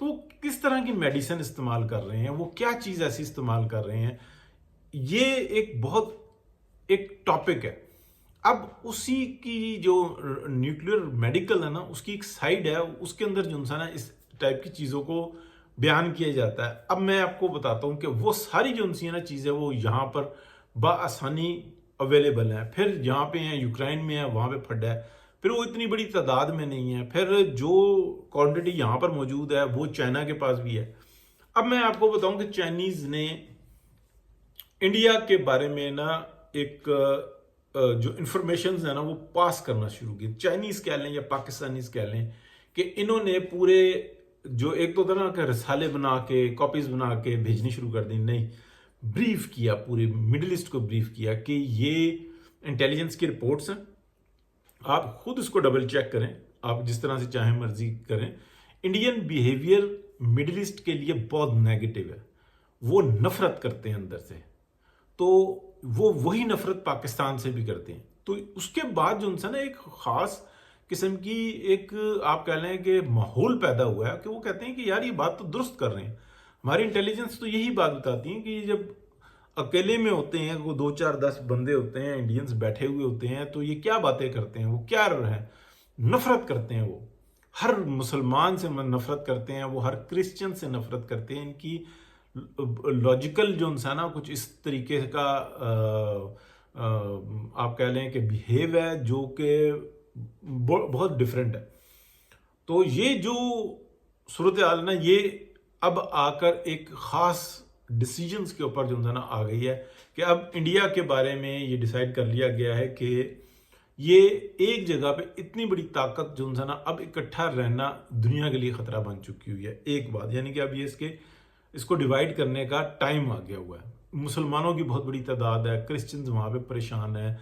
تو وہ کس طرح کی میڈیسن استعمال کر رہے ہیں, وہ کیا چیز ایسی استعمال کر رہے ہیں, یہ ایک بہت ایک ٹاپک ہے. اب اسی کی جو نیوکلیئر میڈیکل ہے نا, اس کی ایک سائیڈ ہے, اس کے اندر جو انسان ہے اس ٹائپ کی چیزوں کو بیان کیا جاتا ہے. اب میں آپ کو بتاتا ہوں کہ وہ ساری جو انسی نا چیزیں وہ یہاں پر بآسانی اویلیبل ہیں. پھر جہاں پہ ہیں یوکرائن میں ہے وہاں پہ پھڈا ہے, پھر وہ اتنی بڑی تعداد میں نہیں ہے, پھر جو کوانٹٹی یہاں پر موجود ہے وہ چائنا کے پاس بھی ہے. اب میں آپ کو بتاؤں کہ چائنیز نے انڈیا کے بارے میں نا ایک جو انفارمیشنز ہیں نا وہ پاس کرنا شروع کی. چائنیز کہہ لیں یا پاکستانیز کہہ لیں کہ انہوں نے پورے جو ایک تو طرح کے رسالے بنا کے کاپیز بنا کے بھیجنی شروع کر دی, نہیں بریف کیا, پورے مڈل ایسٹ کو بریف کیا کہ یہ انٹیلیجنس کی رپورٹس ہیں, آپ خود اس کو ڈبل چیک کریں, آپ جس طرح سے چاہیں مرضی کریں. انڈین بیہیویئر مڈل ایسٹ کے لیے بہت نیگیٹو ہے, وہ نفرت کرتے ہیں اندر سے, تو وہ وہی نفرت پاکستان سے بھی کرتے ہیں. تو اس کے بعد جو انسان ایک خاص قسم کی ایک آپ کہہ لیں کہ ماحول پیدا ہوا ہے کہ وہ کہتے ہیں کہ یار یہ بات تو درست کر رہے ہیں, ہماری انٹیلیجنس تو یہی بات بتاتی ہیں کہ جب اکیلے میں ہوتے ہیں, وہ 2 4 10 بندے ہوتے ہیں, انڈینز بیٹھے ہوئے ہوتے ہیں, تو یہ کیا باتیں کرتے ہیں, وہ کیا ہے, نفرت کرتے ہیں, وہ ہر مسلمان سے نفرت کرتے ہیں, وہ ہر کرسچن سے نفرت کرتے ہیں. ان کی لاجیکل جو انسان کچھ اس طریقے کا آپ کہہ لیں کہ بیہیو ہے جو کہ بہت ڈفرینٹ ہے. تو یہ جو صورتحال نا یہ اب آ کر ایک خاص ڈیسیجنز کے اوپر جو نا آ گئی ہے کہ اب انڈیا کے بارے میں یہ ڈیسائیڈ کر لیا گیا ہے کہ یہ ایک جگہ پہ اتنی بڑی طاقت جو نا اب اکٹھا رہنا دنیا کے لیے خطرہ بن چکی ہوئی ہے. ایک بات یعنی کہ اب یہ اس کو ڈیوائیڈ کرنے کا ٹائم آ گیا ہوا ہے. مسلمانوں کی بہت بڑی تعداد ہے, کرسچنز وہاں پہ پریشان ہیں,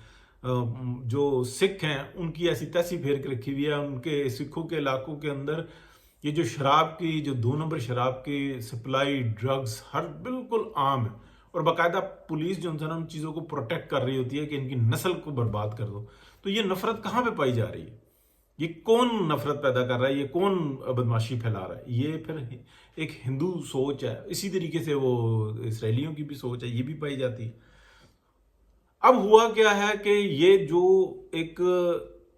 جو سکھ ہیں ان کی ایسی تیسی پھیر کے رکھی ہوئی ہے. ان کے سکھوں کے علاقوں کے اندر یہ جو شراب کی جو 2 نمبر شراب کی سپلائی, ڈرگز ہر بالکل عام ہے, اور باقاعدہ پولیس جو ان چیزوں کو پروٹیکٹ کر رہی ہوتی ہے کہ ان کی نسل کو برباد کر دو. تو یہ نفرت کہاں پہ پائی جا رہی ہے, یہ کون نفرت پیدا کر رہا ہے, یہ کون بدماشی پھیلا رہا ہے؟ یہ پھر ایک ہندو سوچ ہے, اسی طریقے سے وہ اسرائیلیوں کی بھی سوچ ہے, یہ بھی پائی جاتی ہے. اب ہوا کیا ہے کہ یہ جو ایک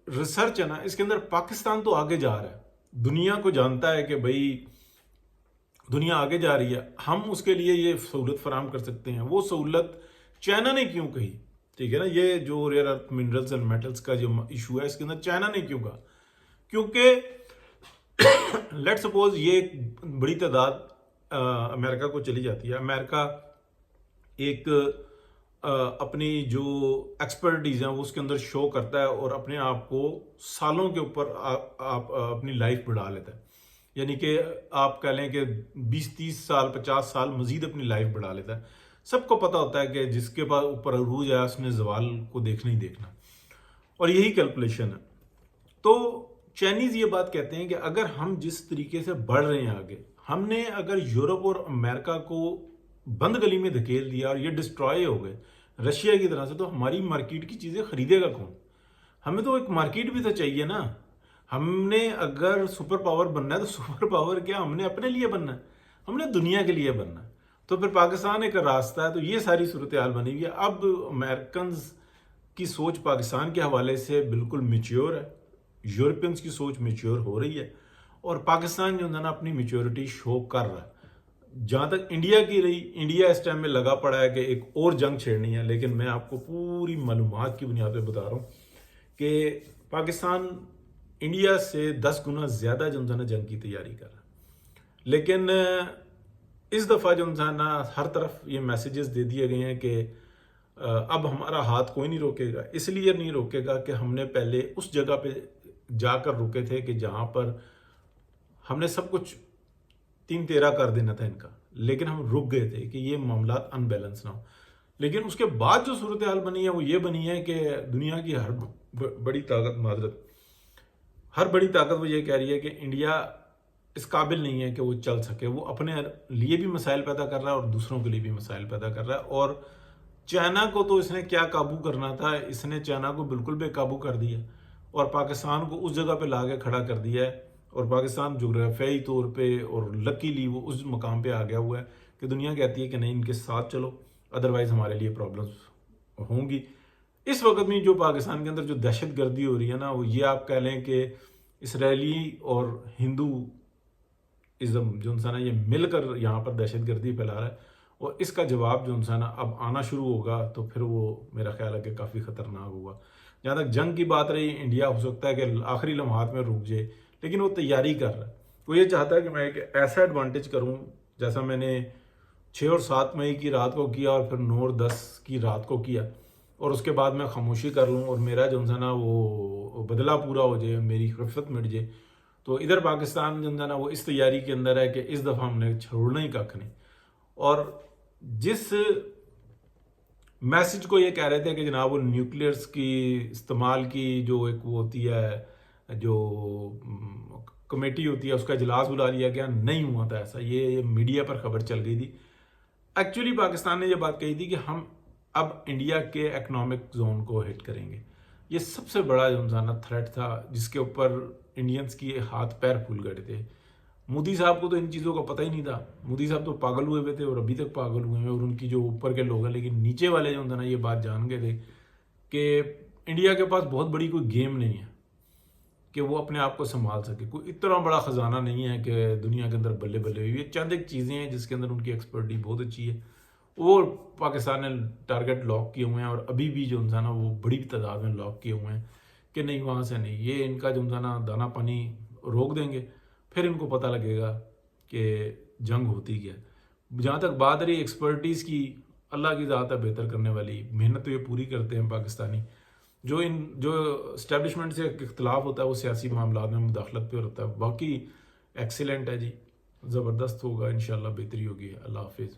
ریسرچ ہے نا اس کے اندر پاکستان تو آگے جا رہا ہے, دنیا کو جانتا ہے کہ بھائی دنیا آگے جا رہی ہے, ہم اس کے لیے یہ سہولت فراہم کر سکتے ہیں. وہ سہولت چائنا نے کیوں کہی, ٹھیک ہے نا, یہ جو rare earth minerals and metals کا جو ایشو ہے اس کے اندر چائنا نے کیوں کہا, کیونکہ لیٹ سپوز یہ ایک بڑی تعداد امریکہ کو چلی جاتی ہے. امریکہ ایک اپنی جو ایکسپرٹیز ہیں وہ اس کے اندر شو کرتا ہے اور اپنے آپ کو سالوں کے اوپر آپ اپنی لائف بڑھا لیتا ہے. یعنی کہ آپ کہہ لیں کہ 20-30 سال 50 سال مزید اپنی لائف بڑھا لیتا ہے. سب کو پتا ہوتا ہے کہ جس کے پاس اوپر عروج ہے اس نے زوال کو دیکھنا ہی دیکھنا, اور یہی کیلکولیشن ہے. تو چائنیز یہ بات کہتے ہیں کہ اگر ہم جس طریقے سے بڑھ رہے ہیں آگے, ہم نے اگر یورپ اور امریکہ کو بند گلی میں دھکیل دیا اور یہ ڈسٹرائے ہو گئے رشیا کی طرح سے, تو ہماری مارکیٹ کی چیزیں خریدے گا کون؟ ہمیں تو ایک مارکیٹ بھی تو چاہیے نا. ہم نے اگر سپر پاور بننا ہے تو سپر پاور کیا ہم نے اپنے لیے بننا ہے, ہم نے دنیا کے لیے بننا ہے. تو پھر پاکستان ایک راستہ ہے. تو یہ ساری صورتحال بنی ہوئی ہے. اب امریکنز کی سوچ پاکستان کے حوالے سے بالکل میچیور ہے, یورپینز کی سوچ میچیور ہو رہی ہے, اور پاکستان جو ہے نا اپنی میچیورٹی شو کر رہا ہے. جہاں تک انڈیا کی رہی, انڈیا اس ٹائم میں لگا پڑا ہے کہ ایک اور جنگ چھیڑنی ہے. لیکن میں آپ کو پوری معلومات کی بنیاد پہ بتا رہا ہوں کہ پاکستان انڈیا سے 10 گنا زیادہ جو ہے نا جنگ کی تیاری کر رہا ہے. لیکن اس دفعہ جو ہے نا ہر طرف یہ میسیجز دے دیے گئے ہیں کہ اب ہمارا ہاتھ کوئی نہیں روکے گا. اس لیے نہیں روکے گا کہ ہم نے پہلے اس جگہ پہ جا کر رکے تھے کہ جہاں پر ہم نے سب کچھ 3-13 کر دینا تھا ان کا, لیکن ہم رک گئے تھے کہ یہ معاملات ان بیلنس نہ ہو. لیکن اس کے بعد جو صورتحال بنی ہے وہ یہ بنی ہے کہ دنیا کی ہر بڑی طاقت وہ یہ کہہ رہی ہے کہ انڈیا اس قابل نہیں ہے کہ وہ چل سکے. وہ اپنے لیے بھی مسائل پیدا کر رہا ہے اور دوسروں کے لیے بھی مسائل پیدا کر رہا ہے. اور چائنا کو تو اس نے کیا قابو کرنا تھا, اس نے چائنا کو بالکل بے قابو کر دیا اور پاکستان کو اس جگہ پہ لا کے کھڑا کر دیا ہے. اور پاکستان جغرافیائی طور پہ اور لکیلی وہ اس مقام پہ آ گیا ہوا ہے کہ دنیا کہتی ہے کہ نہیں ان کے ساتھ چلو، ادروائز ہمارے لیے پرابلمس ہوں گی۔ اس وقت میں جو پاکستان کے اندر جو دہشت گردی ہو رہی ہے نا، وہ یہ آپ کہہ لیں کہ اسرائیلی اور ہندو ازم جو انسان ہے یہ مل کر یہاں پر دہشت گردی پھیلا رہا ہے، اور اس کا جواب جو انسان اب آنا شروع ہوگا تو پھر وہ میرا خیال ہے کہ کافی خطرناک ہوگا۔ جہاں تک جنگ کی بات رہی، انڈیا ہو سکتا ہے کہ آخری لمحات میں رک جائے، لیکن وہ تیاری کر رہا ہے۔ وہ یہ چاہتا ہے کہ میں ایک ایسا ایڈوانٹیج کروں جیسا میں نے 6 اور 7 مئی کی رات کو کیا اور پھر 9 اور 10 کی رات کو کیا، اور اس کے بعد میں خاموشی کر لوں اور میرا جو ہے نا وہ بدلہ پورا ہو جائے، میری خفت مٹ جائے۔ تو ادھر پاکستان جو ہے نا وہ اس تیاری کے اندر ہے کہ اس دفعہ ہم نے چھوڑنا ہی کھ نہیں۔ اور جس میسج کو یہ کہہ رہے تھے کہ جناب وہ نیوکلیئرز کی استعمال کی جو ایک وہ ہوتی ہے، جو کمیٹی ہوتی ہے، اس کا اجلاس بلا لیا گیا، نہیں ہوا تھا ایسا، یہ میڈیا پر خبر چل گئی تھی۔ ایکچولی پاکستان نے یہ بات کہی تھی کہ ہم اب انڈیا کے اکنامک زون کو ہٹ کریں گے۔ یہ سب سے بڑا جو تھریٹ تھا جس کے اوپر انڈینز کی ہاتھ پیر پھول گئے تھے۔ مودی صاحب کو تو ان چیزوں کا پتہ ہی نہیں تھا، مودی صاحب تو پاگل ہوئے ہوئے تھے اور ابھی تک پاگل ہوئے ہیں، اور ان کی جو اوپر کے لوگ ہیں، لیکن نیچے والے جو یہ بات جان گئے تھے کہ انڈیا کے پاس بہت بڑی کوئی گیم نہیں ہے کہ وہ اپنے آپ کو سنبھال سکے، کوئی اتنا بڑا خزانہ نہیں ہے کہ دنیا کے اندر بلے بلے ہوئی۔ یہ چند ایک چیزیں ہیں جس کے اندر ان کی ایکسپرٹی بہت اچھی ہے، وہ پاکستان نے ٹارگٹ لاک کیے ہوئے ہیں، اور ابھی بھی جو وہ بڑی تعداد میں لاک کیے ہوئے ہیں کہ نہیں وہاں سے نہیں، یہ ان کا جو دانا پانی روک دیں گے، پھر ان کو پتہ لگے گا کہ جنگ ہوتی کیا ہے۔ جہاں تک بات رہی ایکسپرٹیز کی، اللہ کی ذات ہے بہتر کرنے والی، محنت تو یہ پوری کرتے ہیں پاکستانی۔ جو اسٹیبلشمنٹ سے اختلاف ہوتا ہے وہ سیاسی معاملات میں مداخلت پہ ہوتا ہے، باقی ایکسیلنٹ ہے جی، زبردست ہوگا انشاءاللہ، بہتری ہوگی۔ اللہ حافظ۔